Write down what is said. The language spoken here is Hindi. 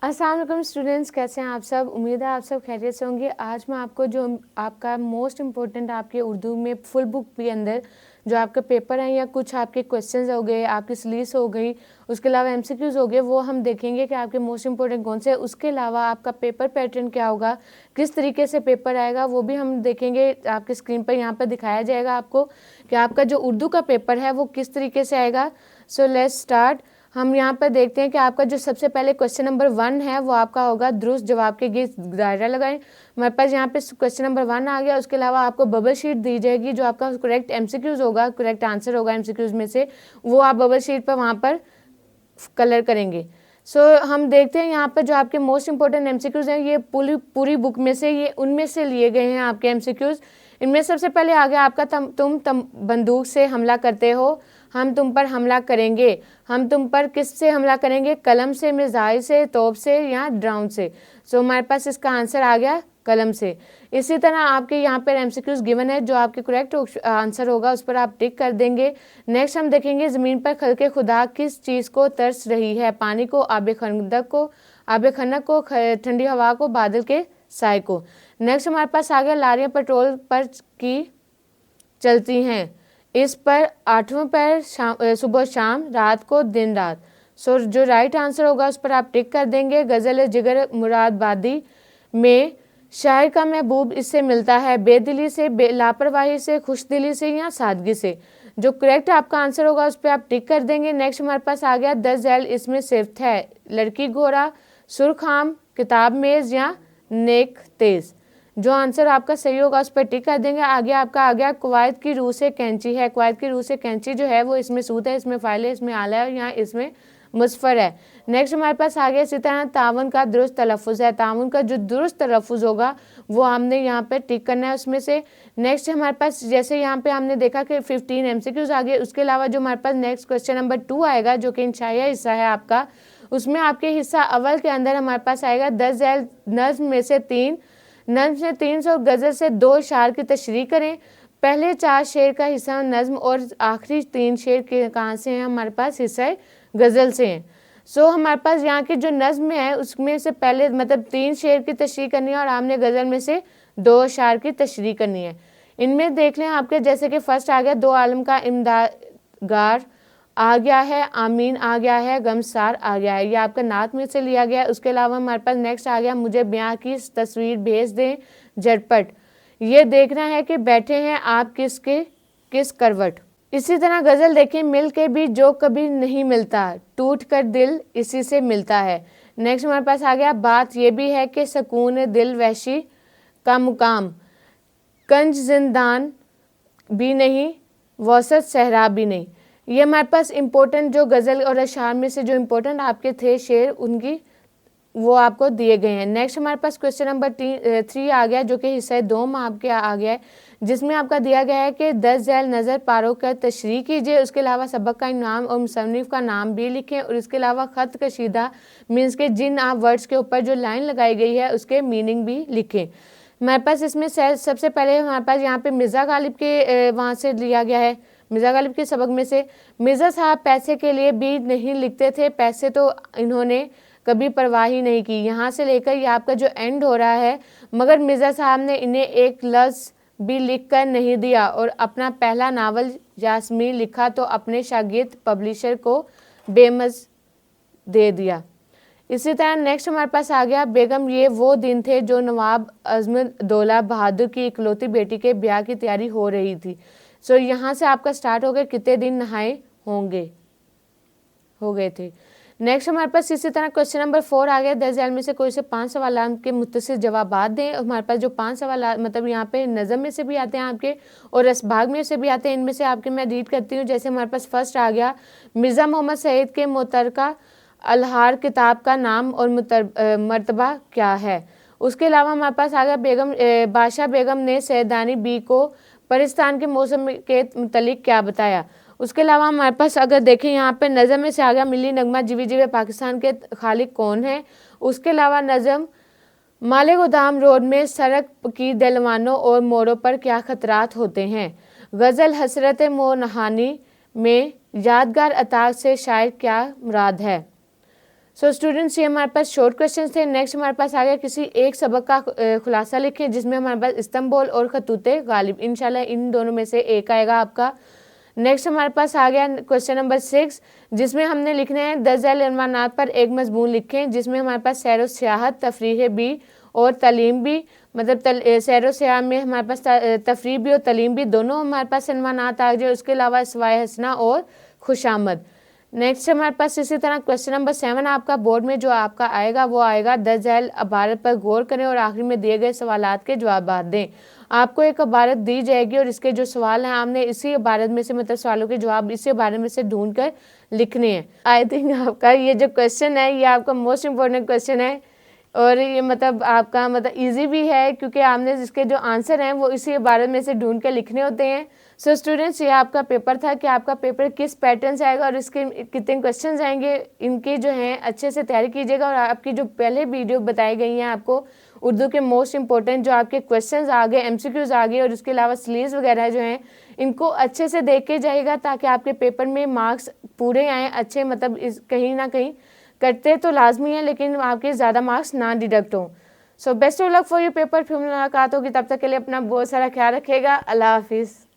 अस्सलाम वालेकुम स्टूडेंट्स, कैसे हैं आप सब। उम्मीद है आप सब खैरियत से होंगे। आज मैं आपको जो आपका मोस्ट इम्पोर्टेंट आपके उर्दू में फुल बुक के अंदर जो आपका पेपर है या कुछ आपके क्वेश्चंस हो गए, आपकी स्लीस हो गई, उसके अलावा एमसीक्यूज़ हो गए, वो हम देखेंगे कि आपके मोस्ट इम्पोर्टेंट कौन से। उसके अलावा आपका पेपर पैटर्न क्या होगा, किस तरीके से पेपर आएगा, वो भी हम देखेंगे। आपके स्क्रीन पर यहाँ पर दिखाया जाएगा आपको कि आपका जो उर्दू का पेपर है वो किस तरीके से आएगा। So let's start. हम यहाँ पर देखते हैं कि आपका जो सबसे पहले क्वेश्चन नंबर 1 है वो आपका होगा दुरुस्त जवाब के लिए दायरा लगाएं। हमारे पास यहाँ पे क्वेश्चन नंबर 1 आ गया। उसके अलावा आपको बबल शीट दी जाएगी, जो आपका करेक्ट एमसीक्यूज होगा, करेक्ट आंसर होगा एमसीक्यूज में से, वो आप बबल शीट पर वहाँ पर कलर करेंगे। हम देखते हैं यहाँ पर जो आपके मोस्ट इंपॉर्टेंट एमसीक्यूज हैं, ये पूरी बुक में से ये उनमें से लिए गए हैं आपके एमसीक्यूज। इनमें सबसे पहले आ गया आपका तुम बंदूक से हमला करते हो, हम तुम पर हमला करेंगे। हम तुम पर किससे हमला करेंगे, कलम से, मिसाइल से, तोप से या ड्रोन से। हमारे पास इसका आंसर आ गया कलम से। इसी तरह आपके यहाँ पर एमसीक्यूज गिवन है, जो आपके करेक्ट आंसर होगा उस पर आप टिक कर देंगे। नेक्स्ट हम देखेंगे ज़मीन पर खलके खुदा किस चीज़ को तरस रही है, पानी को, आब खनक को, ठंडी हवा को, बादल के साय को। नेक्स्ट हमारे पास आ गया लारियाँ पेट्रोल पर की चलती हैं, इस पर 8वें पैर, सुबह शाम, रात को, दिन रात। जो राइट आंसर होगा उस पर आप टिक कर देंगे। गज़ल जिगर मुरादाबादी में शायर का महबूब इससे मिलता है, बेदिली से, लापरवाही से, खुशदिली से या सादगी से। जो करेक्ट आपका आंसर होगा उस पर आप टिक कर देंगे। नेक्स्ट हमारे पास आ गया 10 झैल इसमें सिफ्त है, लड़की घोड़ा, सुरखाम, किताब मेज़ या नेक तेज़। जो आंसर आपका सही होगा उस पर टिक कर देंगे। आगे आपका आ गया कवायद की रूह से कैंची है, कवायद की रूह से कैंची जो है वो इसमें सूद है, इसमें फाइल है, इसमें आला है, यहाँ इसमें मुसफर है। नेक्स्ट हमारे पास आ गया इसी तरह तावन का दुरुस्त तलफ़ुज़ है, तावन का जो दुरुस्त तलफ़ुज़ होगा वो हमने यहाँ पे टिक करना है उसमें से। नेक्स्ट हमारे पास जैसे यहाँ पे हमने देखा कि 15 एमसीक्यूज आ गए। उसके अलावा जो हमारे पास नेक्स्ट क्वेश्चन नंबर 2 आएगा, जो कि इंशाया हिस्सा है आपका, उसमें आपके हिस्सा अव्वल के अंदर हमारे पास आएगा 10 झैल नज़्म में से 3, नज़्म से 300, गज़ल से 2 अशार की तशरीह करें। पहले 4 शेर का हिस्सा नज़्म और आखिरी 3 शेर के कहाँ से हैं, हमारे पास हिस्सा गज़ल से हैं। हमारे पास यहाँ की जो नज़्म है उसमें से पहले मतलब 3 शेर की तशरीह करनी है और आपने गज़ल में से 2 अशार की तशरीह करनी है। इनमें देख लें आपके, जैसे कि फर्स्ट आ गया दो आलम का इमदादगार आ गया है, आमीन आ गया है, गमसार आ गया है, ये आपका नात में से लिया गया है। उसके अलावा हमारे पास नेक्स्ट आ गया मुझे ब्याह की तस्वीर भेज दें झटपट, ये देखना है कि बैठे हैं आप किस करवट। इसी तरह गज़ल देखें मिल के भी जो कभी नहीं मिलता, टूट कर दिल इसी से मिलता है। नेक्स्ट हमारे पास आ गया बात ये भी है कि सकून दिल वहशी का मुकाम, कंज जिंदान भी नहीं, वसत सहरा भी नहीं। ये हमारे पास इम्पोर्टेंट जो गज़ल और अशार में से जो इम्पोर्टेंट आपके थे शेर, उनकी वो आपको दिए गए हैं। नेक्स्ट हमारे पास क्वेश्चन नंबर 3 आ गया, जो कि हिस्सा 2 में आपके आ गया है, जिसमें आपका दिया गया है कि 10 झैल नज़र पारों का तशरीह कीजिए। उसके अलावा सबक का नाम और मुसन्निफ का नाम भी लिखें, और इसके अलावा ख़त कशीदा मीन्स के जिन आप वर्ड्स के ऊपर जो लाइन लगाई गई है उसके मीनिंग भी लिखें। हमारे पास इसमें सबसे पहले हमारे पास यहाँ पे मिर्ज़ा गालिब के वहाँ से लिया गया है, मिर्ज़ा गालिब के सबक में से, मिर्ज़ा साहब पैसे के लिए भी नहीं लिखते थे, पैसे तो इन्होंने कभी परवाह ही नहीं की। यहाँ से लेकर ये आपका जो एंड हो रहा है, मगर मिर्ज़ा साहब ने इन्हें एक लफ्ज़ भी लिख कर नहीं दिया, और अपना पहला नावल यास्मीन लिखा तो अपने शागिर्द पब्लिशर को बेमज़ दे दिया। इसी तरह नेक्स्ट हमारे पास आ गया बेगम ये वो दिन थे जो नवाब अज़्मदौला बहादुर की इकलौती बेटी के ब्याह की तैयारी हो रही थी। यहाँ से आपका स्टार्ट हो गया कितने दिन नहाए हो गए थे। नेक्स्ट हमारे पास इसी तरह क्वेश्चन नंबर 4 आ गया 10 झैल में से कोई से 5 सवाल के मुत्तसिल जवाब दें। हमारे पास जो 5 सवाल मतलब यहाँ पे नज़म में से भी आते हैं आपके और रसभाग में से भी आते हैं। इनमें से आपके मैं रीड करती हूँ। जैसे हमारे पास फर्स्ट आ गया मिर्ज़ा मोहम्मद सईद के मुतरका अलहार किताब का नाम और मर्तबा क्या है। उसके अलावा हमारे पास आ गया बादशाह बेगम ने सैदानी बी को परिस्तान के मौसम के मुतलिक क्या बताया। उसके अलावा हमारे पास अगर देखें यहाँ पे नज़म में से आ गया मिली नगमा जीवी जीवे पाकिस्तान के खालिक कौन है। उसके अलावा नज़म माले गोदाम रोड में सड़क की दलवानों और मोड़ों पर क्या खतरात होते हैं। गज़ल हसरत मो नहानी में यादगार अताक से शायद क्या मुराद है। सो स्टूडेंट्स, ये हमारे पास शॉर्ट क्वेश्चन थे। नेक्स्ट हमारे पास आ गया किसी एक सबक का खुलासा लिखें, जिसमें हमारे पास इस्तांबुल और खतूते गालिब, इंशाल्लाह इन दोनों में से एक आएगा आपका। नेक्स्ट हमारे पास आ गया क्वेश्चन नंबर 6, जिसमें हमने लिखना है 10 झैल इनवानात पर एक मजमून लिखें, जिसमें हमारे पास सैर व सियाहत, तफरीह भी और तालीम भी, मतलब सैर व सियाहत में हमारे पास तफरीह भी और तालीम भी दोनों हमारे पास इनवानात आ जाए। उसके अलावा सवाए हसना और खुशामद। नेक्स्ट हमारे पास इसी तरह क्वेश्चन नंबर 7 आपका बोर्ड में जो आपका आएगा वो आएगा 10 झैल इबारत पर गौर करें और आखिर में दिए गए सवालात के जवाब दें। आपको एक इबारत दी जाएगी और इसके जो सवाल हैं आपने इसी इबारत में से, मतलब सवालों के जवाब इसी इबारत में से ढूंढ कर लिखने हैं। आई थिंक आपका ये जो क्वेश्चन है ये आपका मोस्ट इम्पोर्टेंट क्वेश्चन है और ये मतलब आपका मतलब इजी भी है, क्योंकि आपने इसके जो आंसर हैं वो इसी इबारत में से ढूंढ के लिखने होते हैं। सो स्टूडेंट्स, ये आपका पेपर था कि आपका पेपर किस पैटर्न से आएगा और इसके कितने क्वेश्चन आएंगे, इनकी जो हैं अच्छे से तैयारी कीजिएगा। और आपकी जो पहले वीडियो बताई गई हैं आपको उर्दू के मोस्ट इंपॉर्टेंट जो आपके क्वेश्चंस आ गए, एमसीक्यूज आ गए और इसके अलावा स्लीव्स वगैरह जो हैं इनको अच्छे से देख के जाइएगा, ताकि आपके पेपर में मार्क्स पूरे आएँ अच्छे। मतलब इस कहीं ना कहीं करते तो लाजमी है, लेकिन आपके ज़्यादा मार्क्स ना डिडक्ट हों। So best of luck for your paper. फिर मुलाकात होगी, तब तक के लिए अपना बहुत सारा ख्याल रखिएगा। अल्लाह हाफिज़।